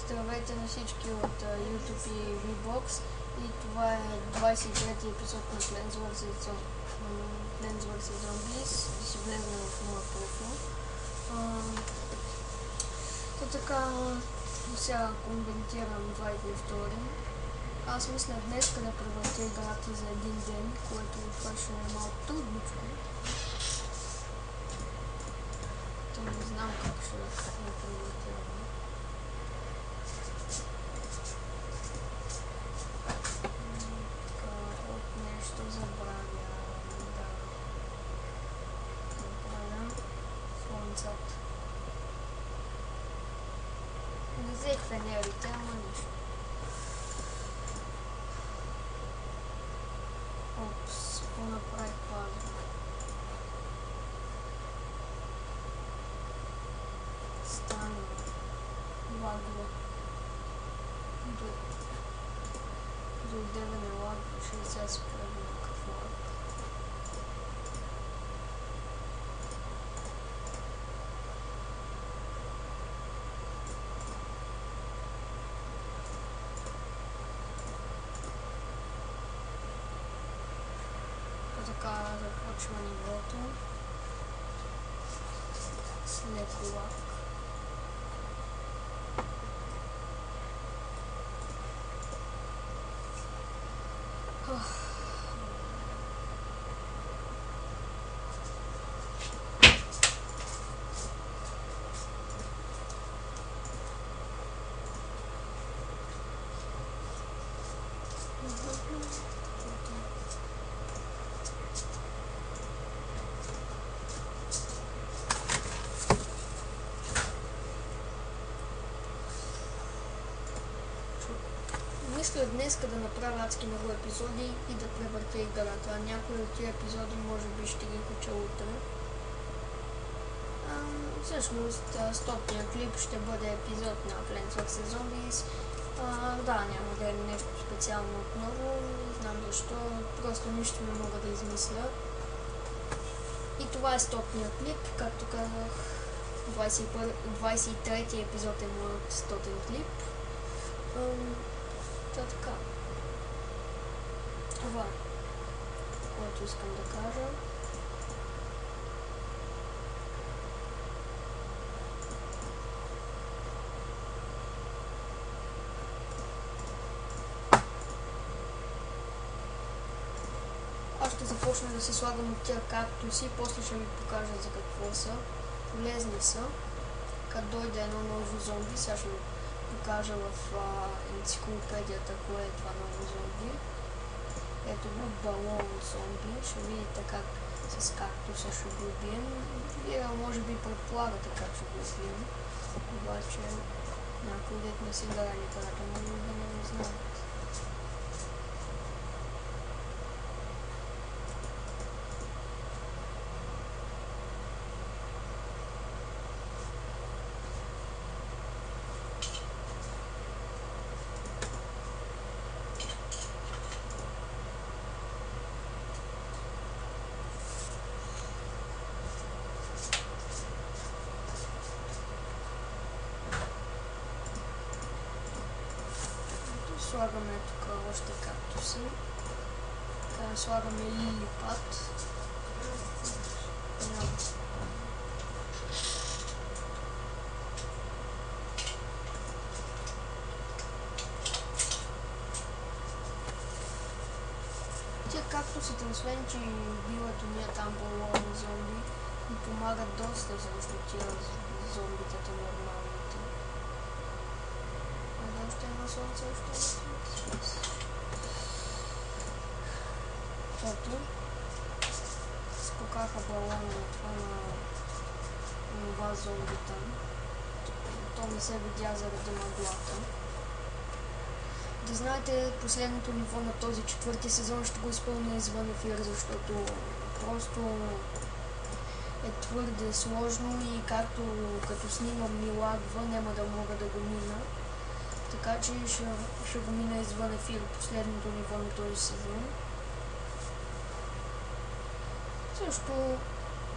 Здравейте на всички от YouTube и VBOX, и това е 23-ти епизод на Plants vs Zombies. Да си влезем в моя профил. Така, сега коментирам 22. Аз мисля днес да превъртя играта за един ден, което това ще е малко трудничко. То не знам как ще превъртя. Не взех фенерите, ама нищо. Опс, понаправих паза. Стана лагва. До 9 лагва, 60 спрямо някакъв лаг. Така започва нивото с леко лак. Мисля днес да направя адски много епизоди и да превъртя играта. Някои от тия епизоди може би ще ги кача утре. Всъщност, стотния клип ще бъде епизод на Plants vs Zombies. Да, няма да е нещо специално отново, не знам защо, просто нищо не мога да измисля. И това е стотния клип, както казах, 23-ти епизод е моят стотен клип. Така. Това е, което искам да кажа. Аз ще започна да си слагам от тях кактуси, после ще ви покажа за какво са. Полезни са. Като дойде едно ново зомби, сега ще ви покажа в енциклопедията кое е това ново зомби. Ето го, балон зомби. Ще видите как с кактуса ще го убием. Вие може би предполагате как ще го убием. Обаче някой дет не си играли играта, може да не знаят. Слагаме тук още кактуси. Така слагаме лилипад. Тия кактусите, освен че убиват уния там балон зомби, и помагат доста срещу тия зомбитата нормалните. Още едно слънце, още едно слънце. Ето. Скокаха балона на това на това зомби там. То не се видя заради мъглата. Да знаете, последното ниво на този четвърти сезон ще го изпълня извън ефир, защото просто е твърде сложно и като снимам ми лагва, няма да мога да го мина. Така че ще го мина извън ефир, последното ниво на този сезон. Също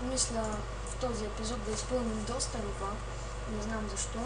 мисля в този епизод да изпълним доста нива, не знам защо.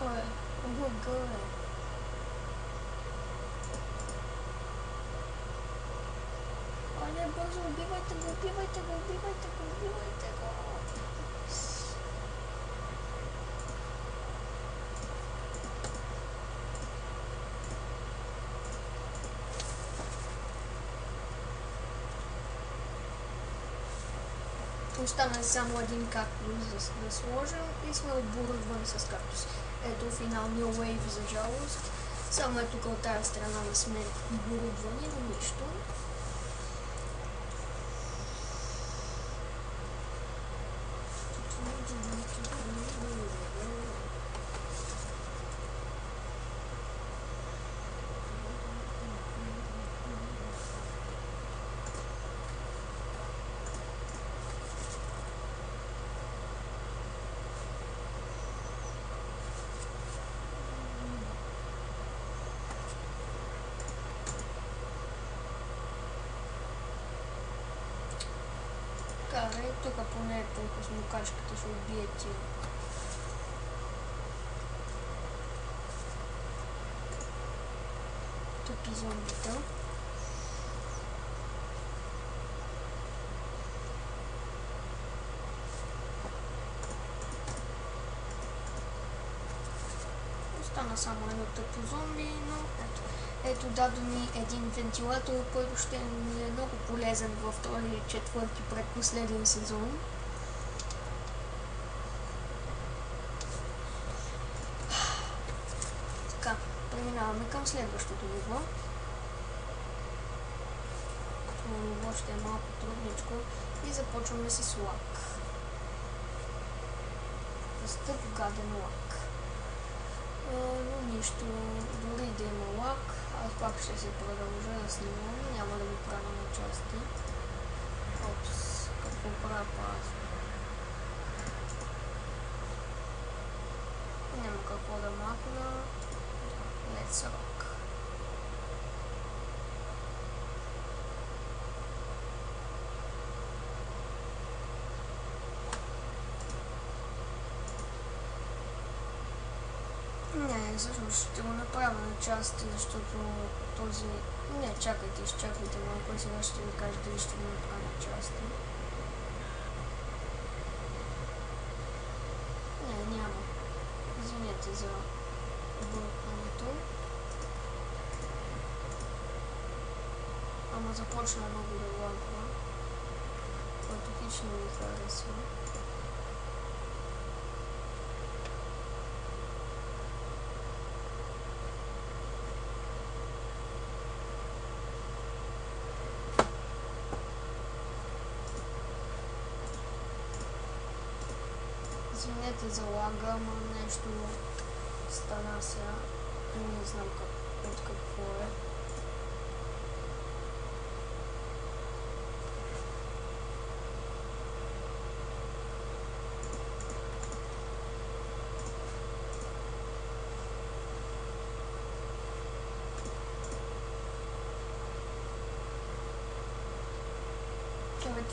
Ой, мой god. Оле, бързо, убивайте го, убивайте го, убивайте го, убивайте го. Остана само един кактус да сложим и сме оборудвани с кактус. Ето финалния wave, за жалост. Само е тук от тази страна не сме оборудвани, но нищо. Тук поне по смукачката ще убие тия. Тъпи зомбита. Остана само едно тъпо зомби, но ето даде ми един вентилатор, който ще ми е много полезен във втори и четвърти предпоследен сезон. Така, преминаваме към следващото ниво. Това ниво ще е малко трудничко и започваме с лак. С тъп гаден лак. Но нищо, дори да има лак, аз пак ще се продължа да снимам, няма да го правя на части. Опс, какво правя аз? Няма какво да махна. Let's rock. Не, всъщност ще го направя на части, защото този... Не, чакайте, изчакайте малко и сега ще ви кажа дали ще го направя на части. Не, няма. Извинете за бъркането. Ама започна много да лагва, което хич не ми харесва. Извинете за лага, ама нещо стана сега. Не знам от какво е.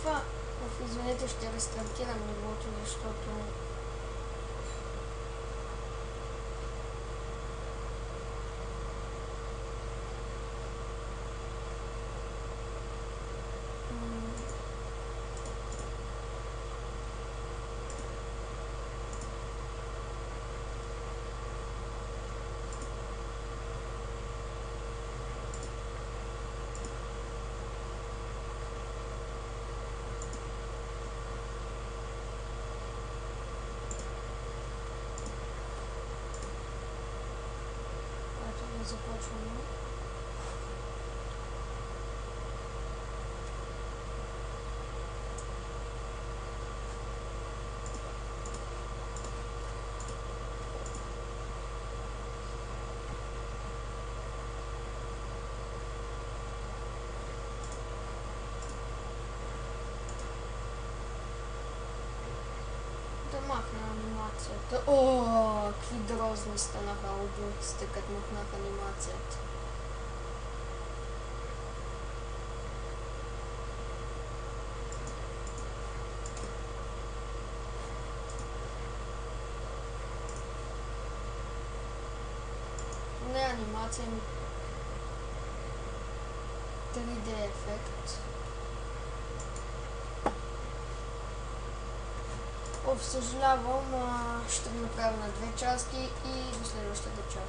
Това, извинете, ще рестартирам нивото, защото започваме. Да махна анимацията. О, какви грозни станаха обувците, като махнах анимацията. Не анимация, ми 3D ефект. Съжалявам, ще го направя на две части и до следващата част.